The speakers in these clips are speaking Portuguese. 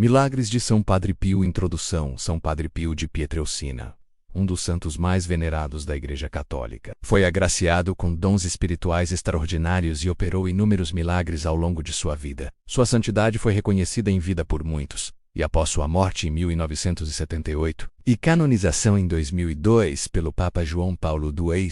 Milagres de São Padre Pio. Introdução. São Padre Pio de Pietrelcina, um dos santos mais venerados da Igreja Católica, foi agraciado com dons espirituais extraordinários e operou inúmeros milagres ao longo de sua vida. Sua santidade foi reconhecida em vida por muitos, e após sua morte em 1978 e canonização em 2002 pelo Papa João Paulo II,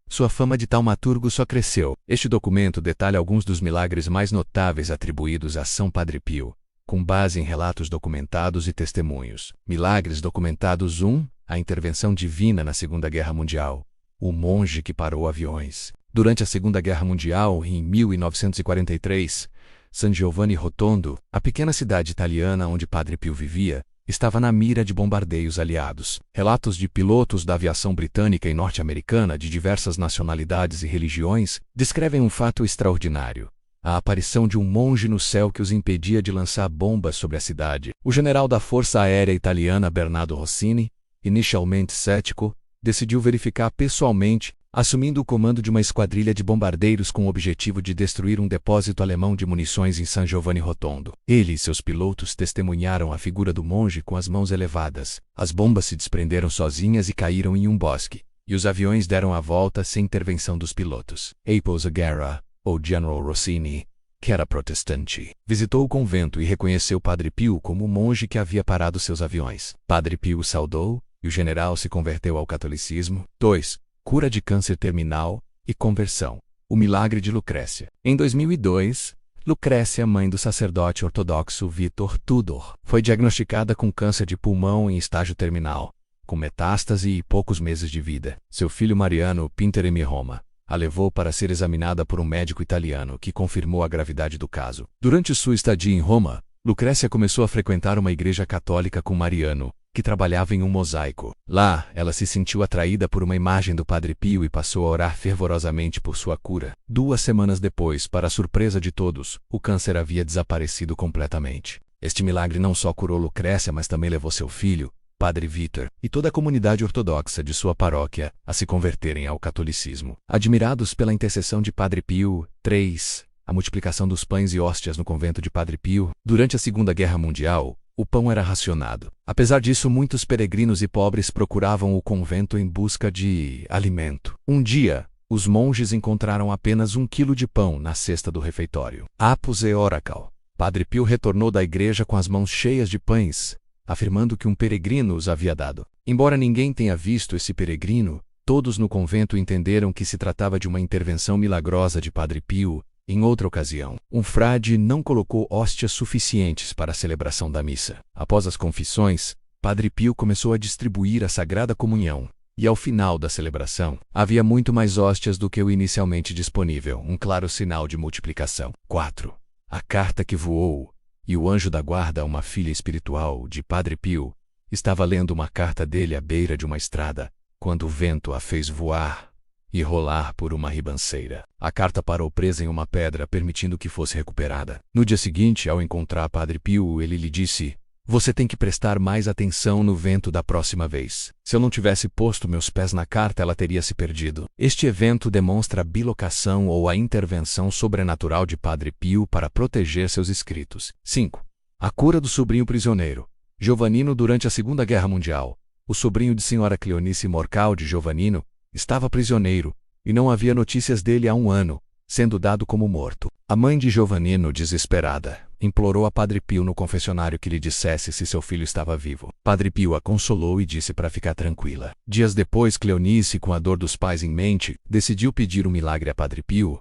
sua fama de taumaturgo só cresceu. Este documento detalha alguns dos milagres mais notáveis atribuídos a São Padre Pio, com base em relatos documentados e testemunhos. Milagres documentados. 1. A intervenção divina na Segunda Guerra Mundial. O monge que parou aviões. Durante a Segunda Guerra Mundial, em 1943, San Giovanni Rotondo, a pequena cidade italiana onde Padre Pio vivia, estava na mira de bombardeios aliados. Relatos de pilotos da aviação britânica e norte-americana de diversas nacionalidades e religiões descrevem um fato extraordinário: a aparição de um monge no céu que os impedia de lançar bombas sobre a cidade. O general da Força Aérea Italiana Bernardo Rossini, inicialmente cético, decidiu verificar pessoalmente, assumindo o comando de uma esquadrilha de bombardeiros com o objetivo de destruir um depósito alemão de munições em San Giovanni Rotondo. Ele e seus pilotos testemunharam a figura do monge com as mãos elevadas. As bombas se desprenderam sozinhas e caíram em um bosque, e os aviões deram a volta sem intervenção dos pilotos. Apio Zagara, ou General Rossini, que era protestante, visitou o convento e reconheceu Padre Pio como o monge que havia parado seus aviões. Padre Pio o saudou, e o general se converteu ao catolicismo. 2. Cura de câncer terminal e conversão. O milagre de Lucrécia. Em 2002, Lucrécia, mãe do sacerdote ortodoxo Vitor Tudor, foi diagnosticada com câncer de pulmão em estágio terminal, com metástase e poucos meses de vida. Seu filho Mariano Pinteremi Roma a levou para ser examinada por um médico italiano que confirmou a gravidade do caso. Durante sua estadia em Roma, Lucrécia começou a frequentar uma igreja católica com Mariano, que trabalhava em um mosaico. Lá, ela se sentiu atraída por uma imagem do Padre Pio e passou a orar fervorosamente por sua cura. 2 semanas depois, para a surpresa de todos, o câncer havia desaparecido completamente. Este milagre não só curou Lucrécia, mas também levou seu filho, Padre Vitor, e toda a comunidade ortodoxa de sua paróquia a se converterem ao catolicismo. Admirados pela intercessão de Padre Pio. 3. A multiplicação dos pães e hóstias no convento de Padre Pio. Durante a Segunda Guerra Mundial, o pão era racionado. Apesar disso, muitos peregrinos e pobres procuravam o convento em busca de alimento. Um dia, os monges encontraram apenas 1 quilo de pão na cesta do refeitório. Apus e Oracle. Padre Pio retornou da igreja com as mãos cheias de pães, afirmando que um peregrino os havia dado. Embora ninguém tenha visto esse peregrino, todos no convento entenderam que se tratava de uma intervenção milagrosa de Padre Pio. Em outra ocasião, um frade não colocou hóstias suficientes para a celebração da missa. Após as confissões, Padre Pio começou a distribuir a Sagrada Comunhão, e ao final da celebração, havia muito mais hóstias do que o inicialmente disponível, um claro sinal de multiplicação. 4. A carta que voou. E o anjo da guarda, uma filha espiritual de Padre Pio, estava lendo uma carta dele à beira de uma estrada, quando o vento a fez voar e rolar por uma ribanceira. A carta parou presa em uma pedra, permitindo que fosse recuperada. No dia seguinte, ao encontrar Padre Pio, ele lhe disse: "Você tem que prestar mais atenção no vento da próxima vez. Se eu não tivesse posto meus pés na carta, ela teria se perdido." Este evento demonstra a bilocação ou a intervenção sobrenatural de Padre Pio para proteger seus escritos. 5. A cura do sobrinho prisioneiro. Giovannino. Durante a Segunda Guerra Mundial, o sobrinho de Senhora Cleonice Morcaldi, Giovannino, estava prisioneiro, e não havia notícias dele há 1 ano, sendo dado como morto. A mãe de Giovannino, desesperada, implorou a Padre Pio no confessionário que lhe dissesse se seu filho estava vivo. Padre Pio a consolou e disse para ficar tranquila. Dias depois, Cleonice, com a dor dos pais em mente, decidiu pedir um milagre a Padre Pio.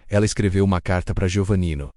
Ela escreveu uma carta para Giovannino,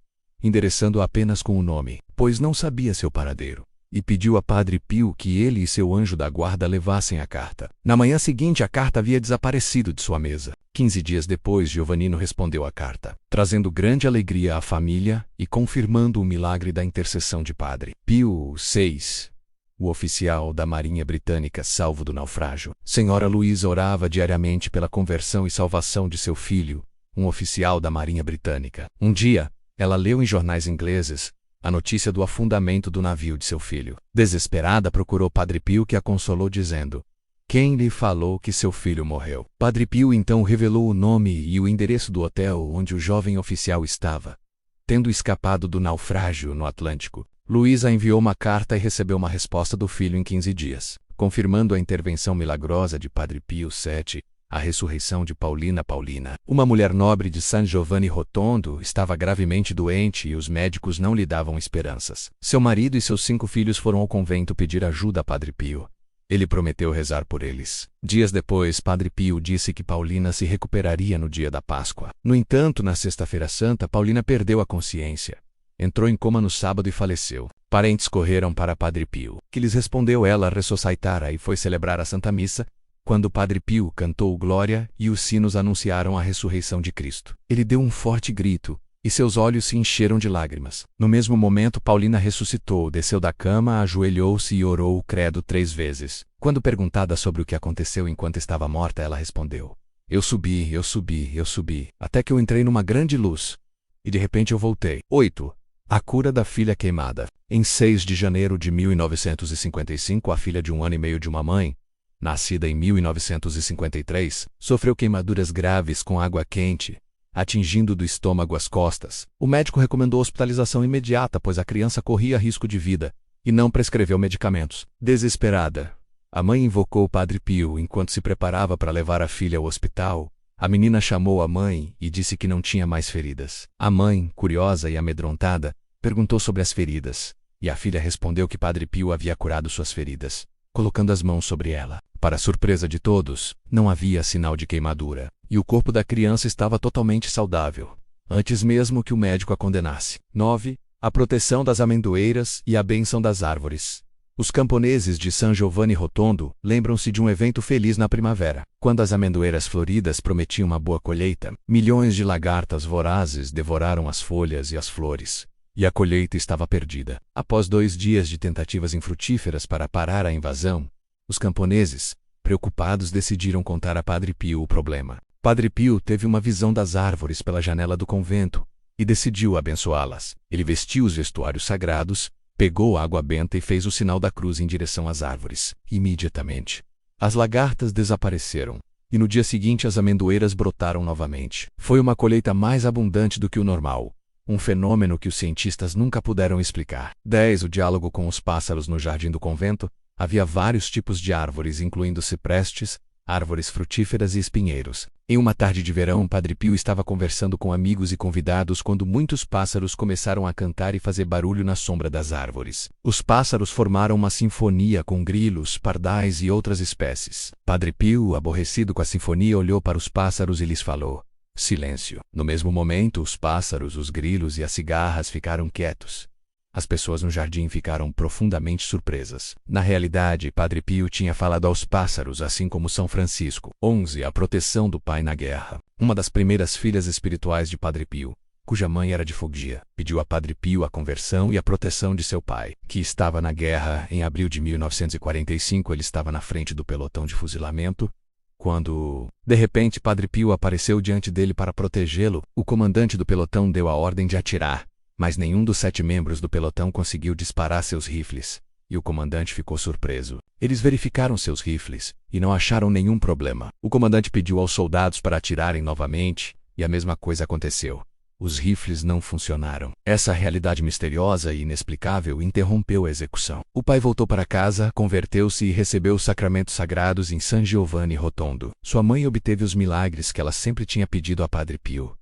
endereçando-a apenas com o nome, pois não sabia seu paradeiro, e pediu a Padre Pio que ele e seu anjo da guarda levassem a carta. Na manhã seguinte, a carta havia desaparecido de sua mesa. 15 dias depois, Giovannino respondeu à carta, trazendo grande alegria à família e confirmando o milagre da intercessão de Padre Pio. 6. O oficial da Marinha Britânica salvo do naufrágio. Senhora Luísa orava diariamente pela conversão e salvação de seu filho, um oficial da Marinha Britânica. Um dia, ela leu em jornais ingleses a notícia do afundamento do navio de seu filho. Desesperada, procurou Padre Pio, que a consolou dizendo: "Quem lhe falou que seu filho morreu?" Padre Pio então revelou o nome e o endereço do hotel onde o jovem oficial estava, tendo escapado do naufrágio no Atlântico. Luísa enviou uma carta e recebeu uma resposta do filho em 15 dias, confirmando a intervenção milagrosa de Padre Pio VII. A ressurreição de Paulina. Uma mulher nobre de San Giovanni Rotondo, estava gravemente doente e os médicos não lhe davam esperanças. Seu marido e seus 5 filhos foram ao convento pedir ajuda a Padre Pio. Ele prometeu rezar por eles. Dias depois, Padre Pio disse que Paulina se recuperaria no dia da Páscoa. No entanto, na Sexta-feira Santa, Paulina perdeu a consciência. Entrou em coma no sábado e faleceu. Parentes correram para Padre Pio, que lhes respondeu: ela ressuscitara e foi celebrar a Santa Missa, quando Padre Pio cantou Glória e os sinos anunciaram a ressurreição de Cristo. Ele deu um forte grito, e seus olhos se encheram de lágrimas. No mesmo momento, Paulina ressuscitou, desceu da cama, ajoelhou-se e orou o credo 3 vezes. Quando perguntada sobre o que aconteceu enquanto estava morta, ela respondeu: eu subi, até que eu entrei numa grande luz. E de repente eu voltei. 8. A cura da filha queimada. Em 6 de janeiro de 1955, a filha de 1 ano e meio de uma mãe, nascida em 1953, sofreu queimaduras graves com água quente, atingindo do estômago as costas. O médico recomendou hospitalização imediata, pois a criança corria risco de vida, e não prescreveu medicamentos. Desesperada, a mãe invocou o Padre Pio enquanto se preparava para levar a filha ao hospital. A menina chamou a mãe e disse que não tinha mais feridas. A mãe, curiosa e amedrontada, perguntou sobre as feridas, e a filha respondeu que Padre Pio havia curado suas feridas, colocando as mãos sobre ela. Para surpresa de todos, não havia sinal de queimadura, e o corpo da criança estava totalmente saudável, antes mesmo que o médico a condenasse. 9. A proteção das amendoeiras e a bênção das árvores. Os camponeses de San Giovanni Rotondo lembram-se de um evento feliz na primavera. Quando as amendoeiras floridas prometiam uma boa colheita, milhões de lagartas vorazes devoraram as folhas e as flores, e a colheita estava perdida. Após 2 dias de tentativas infrutíferas para parar a invasão, os camponeses, preocupados, decidiram contar a Padre Pio o problema. Padre Pio teve uma visão das árvores pela janela do convento e decidiu abençoá-las. Ele vestiu os vestuários sagrados, pegou água benta e fez o sinal da cruz em direção às árvores. Imediatamente, as lagartas desapareceram, e no dia seguinte as amendoeiras brotaram novamente. Foi uma colheita mais abundante do que o normal, um fenômeno que os cientistas nunca puderam explicar. 10. O diálogo com os pássaros no jardim do convento. Havia vários tipos de árvores, incluindo ciprestes, árvores frutíferas e espinheiros. Em uma tarde de verão, Padre Pio estava conversando com amigos e convidados quando muitos pássaros começaram a cantar e fazer barulho na sombra das árvores. Os pássaros formaram uma sinfonia com grilos, pardais e outras espécies. Padre Pio, aborrecido com a sinfonia, olhou para os pássaros e lhes falou: silêncio. No mesmo momento, os pássaros, os grilos e as cigarras ficaram quietos. As pessoas no jardim ficaram profundamente surpresas. Na realidade, Padre Pio tinha falado aos pássaros, assim como São Francisco. 11. A proteção do pai na guerra. Uma das primeiras filhas espirituais de Padre Pio, cuja mãe era de Foggia, pediu a Padre Pio a conversão e a proteção de seu pai, que estava na guerra. Em abril de 1945, ele estava na frente do pelotão de fuzilamento, quando, de repente, Padre Pio apareceu diante dele para protegê-lo. O comandante do pelotão deu a ordem de atirar, mas nenhum dos 7 membros do pelotão conseguiu disparar seus rifles, e o comandante ficou surpreso. Eles verificaram seus rifles, e não acharam nenhum problema. O comandante pediu aos soldados para atirarem novamente, e a mesma coisa aconteceu. Os rifles não funcionaram. Essa realidade misteriosa e inexplicável interrompeu a execução. O pai voltou para casa, converteu-se e recebeu os sacramentos sagrados em San Giovanni Rotondo. Sua mãe obteve os milagres que ela sempre tinha pedido a Padre Pio.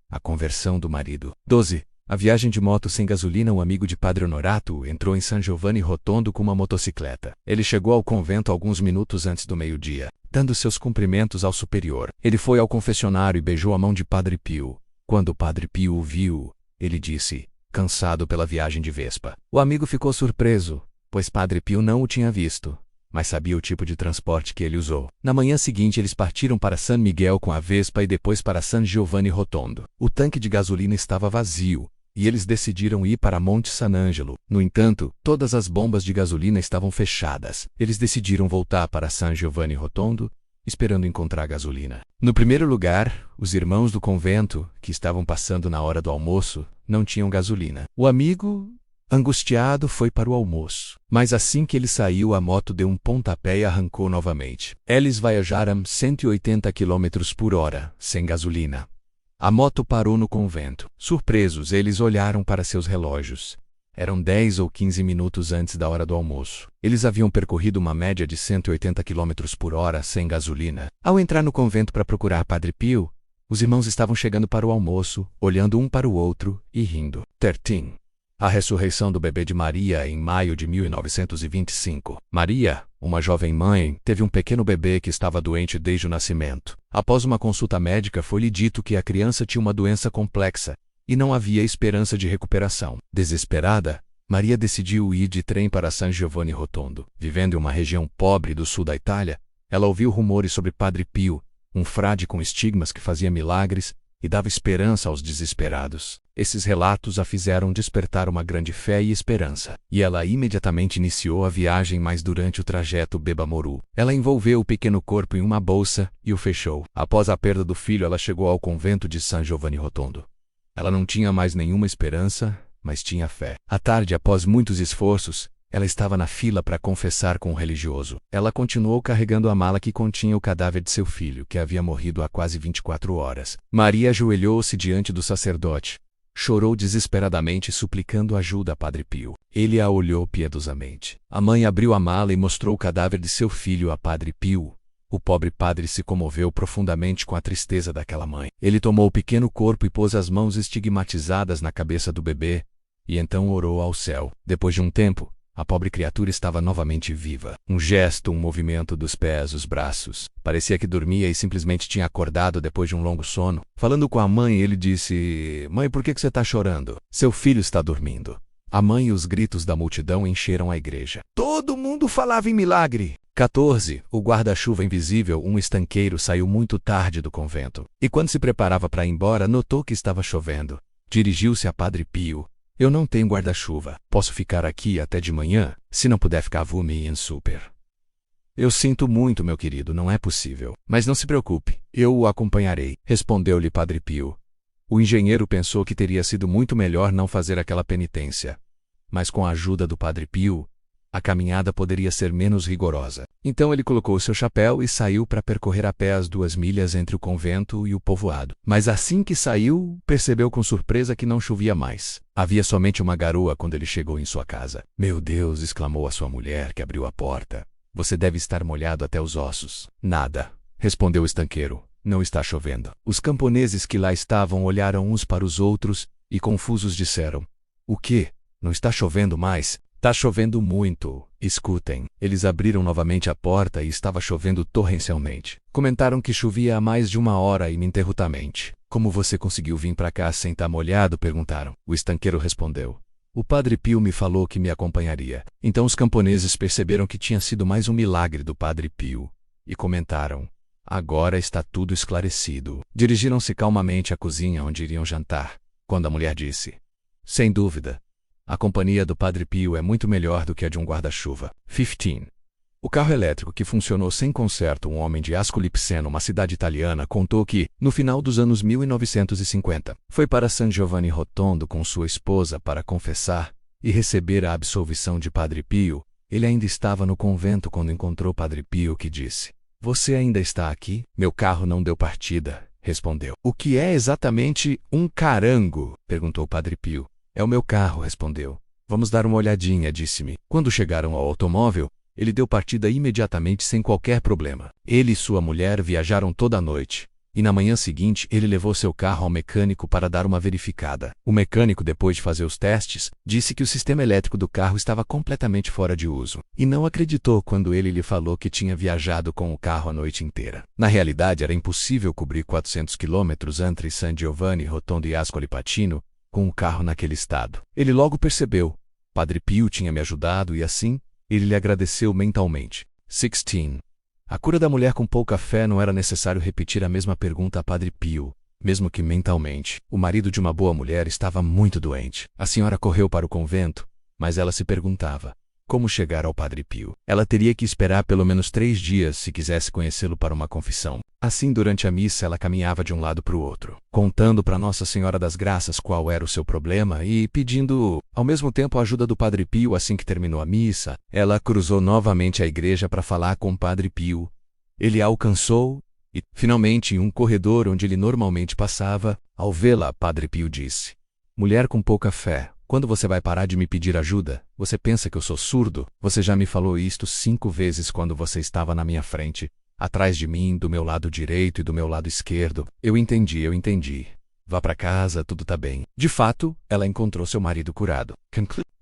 A conversão do marido. 12. A viagem de moto sem gasolina. Um amigo de Padre Honorato entrou em San Giovanni Rotondo com uma motocicleta. Ele chegou ao convento alguns minutos antes do meio-dia, dando seus cumprimentos ao superior. Ele foi ao confessionário e beijou a mão de Padre Pio. Quando Padre Pio o viu, ele disse, cansado pela viagem de Vespa. O amigo ficou surpreso, pois Padre Pio não o tinha visto, mas sabia o tipo de transporte que ele usou. Na manhã seguinte, eles partiram para San Miguel com a Vespa e depois para San Giovanni Rotondo. O tanque de gasolina estava vazio, e eles decidiram ir para Monte San Angelo. No entanto, todas as bombas de gasolina estavam fechadas. Eles decidiram voltar para San Giovanni Rotondo, esperando encontrar gasolina. No primeiro lugar, os irmãos do convento, que estavam passando na hora do almoço, não tinham gasolina. O amigo, angustiado, foi para o almoço. Mas assim que ele saiu, a moto deu um pontapé e arrancou novamente. Eles viajaram 180 km por hora, sem gasolina. A moto parou no convento. Surpresos, eles olharam para seus relógios. Eram 10 ou 15 minutos antes da hora do almoço. Eles haviam percorrido uma média de 180 km por hora sem gasolina. Ao entrar no convento para procurar Padre Pio, os irmãos estavam chegando para o almoço, olhando um para o outro e rindo. 13. A ressurreição do bebê de Maria em maio de 1925. Maria, uma jovem mãe, teve um pequeno bebê que estava doente desde o nascimento. Após uma consulta médica, foi-lhe dito que a criança tinha uma doença complexa e não havia esperança de recuperação. Desesperada, Maria decidiu ir de trem para San Giovanni Rotondo. Vivendo em uma região pobre do sul da Itália, ela ouviu rumores sobre Padre Pio, um frade com estigmas que fazia milagres e dava esperança aos desesperados. Esses relatos a fizeram despertar uma grande fé e esperança, e ela imediatamente iniciou a viagem, mas durante o trajeto Beba-Moru, ela envolveu o pequeno corpo em uma bolsa e o fechou. Após a perda do filho, ela chegou ao convento de San Giovanni Rotondo. Ela não tinha mais nenhuma esperança, mas tinha fé. À tarde, após muitos esforços, ela estava na fila para confessar com o religioso. Ela continuou carregando a mala que continha o cadáver de seu filho, que havia morrido há quase 24 horas. Maria ajoelhou-se diante do sacerdote. Chorou desesperadamente, suplicando ajuda a Padre Pio. Ele a olhou piedosamente. A mãe abriu a mala e mostrou o cadáver de seu filho a Padre Pio. O pobre padre se comoveu profundamente com a tristeza daquela mãe. Ele tomou o pequeno corpo e pôs as mãos estigmatizadas na cabeça do bebê, e então orou ao céu. Depois de um tempo, a pobre criatura estava novamente viva. Um gesto, um movimento dos pés, os braços. Parecia que dormia e simplesmente tinha acordado depois de um longo sono. Falando com a mãe, ele disse: "Mãe, por que você está chorando? Seu filho está dormindo." A mãe e os gritos da multidão encheram a igreja. Todo mundo falava em milagre. 14. O guarda-chuva invisível, um estanqueiro, saiu muito tarde do convento. E quando se preparava para ir embora, notou que estava chovendo. Dirigiu-se a Padre Pio. "Eu não tenho guarda-chuva. Posso ficar aqui até de manhã? Se não puder ficar, vou me ir super." "Eu sinto muito, meu querido, não é possível. Mas não se preocupe, eu o acompanharei", respondeu-lhe Padre Pio. O engenheiro pensou que teria sido muito melhor não fazer aquela penitência. Mas com a ajuda do Padre Pio, a caminhada poderia ser menos rigorosa. Então ele colocou seu chapéu e saiu para percorrer a pé as 2 milhas entre o convento e o povoado. Mas assim que saiu, percebeu com surpresa que não chovia mais. Havia somente uma garoa quando ele chegou em sua casa. "Meu Deus!" exclamou a sua mulher, que abriu a porta. "Você deve estar molhado até os ossos." "Nada", respondeu o estanqueiro. "Não está chovendo." Os camponeses que lá estavam olharam uns para os outros e, confusos, disseram: "O quê? Não está chovendo mais?" "Tá chovendo muito. Escutem." Eles abriram novamente a porta e estava chovendo torrencialmente. Comentaram que chovia há mais de 1 hora ininterruptamente. "Como você conseguiu vir para cá sem estar molhado?" perguntaram. O estanqueiro respondeu: "O Padre Pio me falou que me acompanharia." Então os camponeses perceberam que tinha sido mais um milagre do Padre Pio e comentaram: "Agora está tudo esclarecido." Dirigiram-se calmamente à cozinha onde iriam jantar, quando a mulher disse: "Sem dúvida, a companhia do Padre Pio é muito melhor do que a de um guarda-chuva." 15. O carro elétrico que funcionou sem conserto. Um homem de Ascoli Piceno, uma cidade italiana, contou que, no final dos anos 1950, foi para San Giovanni Rotondo com sua esposa para confessar e receber a absolvição de Padre Pio. Ele ainda estava no convento quando encontrou Padre Pio, que disse: "Você ainda está aqui?" "Meu carro não deu partida", respondeu. "O que é exatamente um carango?" perguntou Padre Pio. "É o meu carro", respondeu. "Vamos dar uma olhadinha", disse-me. Quando chegaram ao automóvel, ele deu partida imediatamente sem qualquer problema. Ele e sua mulher viajaram toda a noite, e na manhã seguinte ele levou seu carro ao mecânico para dar uma verificada. O mecânico, depois de fazer os testes, disse que o sistema elétrico do carro estava completamente fora de uso, e não acreditou quando ele lhe falou que tinha viajado com o carro a noite inteira. Na realidade, era impossível cobrir 400 quilômetros entre San Giovanni Rotondo e Ascoli Piceno com o carro naquele estado. Ele logo percebeu. Padre Pio tinha me ajudado e assim, ele lhe agradeceu mentalmente. 16. A cura da mulher com pouca fé. Não era necessário repetir a mesma pergunta a Padre Pio, mesmo que mentalmente. O marido de uma boa mulher estava muito doente. A senhora correu para o convento, mas ela se perguntava: como chegar ao Padre Pio? Ela teria que esperar pelo menos 3 dias se quisesse conhecê-lo para uma confissão. Assim, durante a missa, ela caminhava de um lado para o outro, contando para Nossa Senhora das Graças qual era o seu problema e pedindo, ao mesmo tempo, a ajuda do Padre Pio. Assim que terminou a missa, ela cruzou novamente a igreja para falar com o Padre Pio. Ele a alcançou e, finalmente, em um corredor onde ele normalmente passava, ao vê-la, Padre Pio disse: "Mulher com pouca fé, Quando você vai parar de me pedir ajuda? Você pensa que eu sou surdo? Você já me falou isto 5 vezes quando você estava na minha frente, atrás de mim, do meu lado direito e do meu lado esquerdo. Eu entendi. Vá para casa, tudo tá bem. De fato, ela encontrou seu marido curado.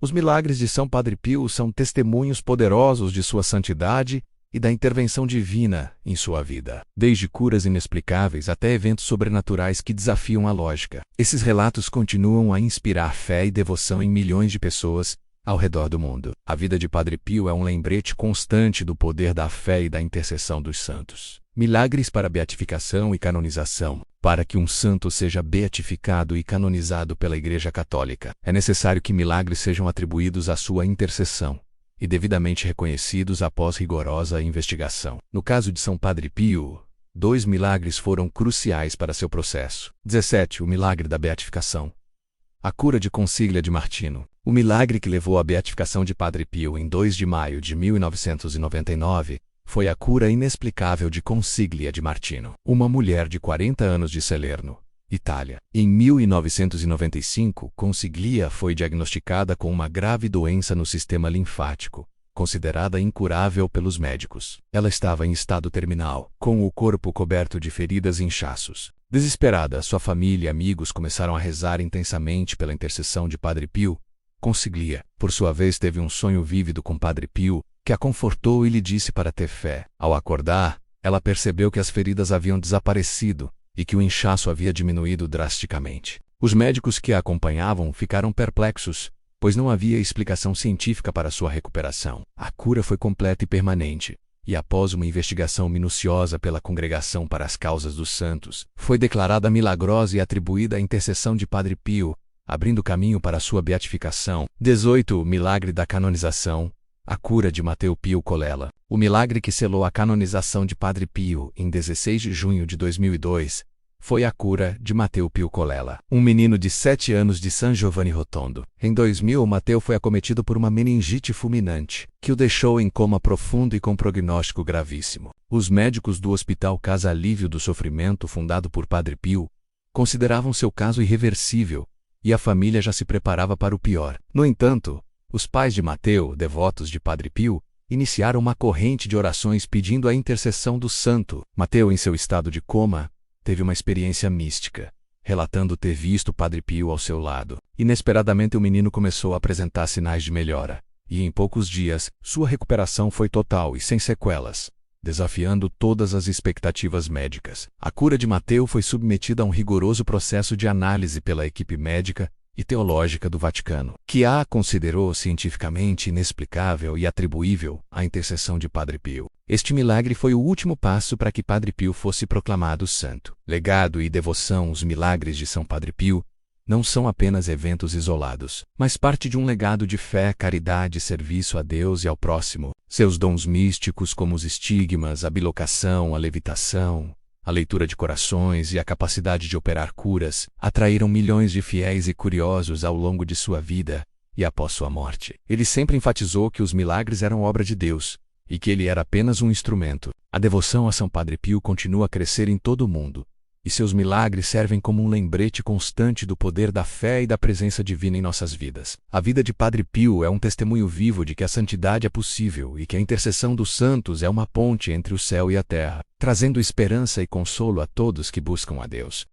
Os milagres de São Padre Pio são testemunhos poderosos de sua santidade e da intervenção divina em sua vida, desde curas inexplicáveis até eventos sobrenaturais que desafiam a lógica. Esses relatos continuam a inspirar fé e devoção em milhões de pessoas ao redor do mundo. A vida de Padre Pio é um lembrete constante do poder da fé e da intercessão dos santos. Milagres para beatificação e canonização. Para que um santo seja beatificado e canonizado pela Igreja Católica, é necessário que milagres sejam atribuídos à sua intercessão e devidamente reconhecidos após rigorosa investigação. No caso de São Padre Pio, 2 milagres foram cruciais para seu processo. 17. O milagre da beatificação. A cura de Consiglia de Martino. O milagre que levou à beatificação de Padre Pio em 2 de maio de 1999 foi a cura inexplicável de Consiglia de Martino, uma mulher de 40 anos de Salerno, Itália. Em 1995, Consiglia foi diagnosticada com uma grave doença no sistema linfático, considerada incurável pelos médicos. Ela estava em estado terminal, com o corpo coberto de feridas e inchaços. Desesperada, sua família e amigos começaram a rezar intensamente pela intercessão de Padre Pio. Consiglia, por sua vez, teve um sonho vívido com Padre Pio, que a confortou e lhe disse para ter fé. Ao acordar, ela percebeu que as feridas haviam desaparecido e que o inchaço havia diminuído drasticamente. Os médicos que a acompanhavam ficaram perplexos, pois não havia explicação científica para sua recuperação. A cura foi completa e permanente, e após uma investigação minuciosa pela Congregação para as Causas dos Santos, foi declarada milagrosa e atribuída à intercessão de Padre Pio, abrindo caminho para sua beatificação. 18. O milagre da canonização. A cura de Mateu Pio Colella. O milagre que selou a canonização de Padre Pio em 16 de junho de 2002 foi a cura de Mateu Pio Colella, um menino de 7 anos de San Giovanni Rotondo. Em 2000, Mateu foi acometido por uma meningite fulminante, que o deixou em coma profundo e com prognóstico gravíssimo. Os médicos do Hospital Casa Alívio do Sofrimento, fundado por Padre Pio, consideravam seu caso irreversível, e a família já se preparava para o pior. No entanto, os pais de Mateu, devotos de Padre Pio, iniciaram uma corrente de orações pedindo a intercessão do santo. Mateu, em seu estado de coma, teve uma experiência mística, relatando ter visto Padre Pio ao seu lado. Inesperadamente, o menino começou a apresentar sinais de melhora, e em poucos dias, sua recuperação foi total e sem sequelas, desafiando todas as expectativas médicas. A cura de Mateu foi submetida a um rigoroso processo de análise pela equipe médica e teológica do Vaticano, que a considerou cientificamente inexplicável e atribuível à intercessão de Padre Pio. Este milagre foi o último passo para que Padre Pio fosse proclamado santo. Legado e devoção. Os milagres de São Padre Pio não são apenas eventos isolados, mas parte de um legado de fé, caridade e serviço a Deus e ao próximo. Seus dons místicos, como os estigmas, a bilocação, a levitação, a leitura de corações e a capacidade de operar curas, atraíram milhões de fiéis e curiosos ao longo de sua vida e após sua morte. Ele sempre enfatizou que os milagres eram obra de Deus e que ele era apenas um instrumento. A devoção a São Padre Pio continua a crescer em todo o mundo, e seus milagres servem como um lembrete constante do poder da fé e da presença divina em nossas vidas. A vida de Padre Pio é um testemunho vivo de que a santidade é possível e que a intercessão dos santos é uma ponte entre o céu e a terra, trazendo esperança e consolo a todos que buscam a Deus.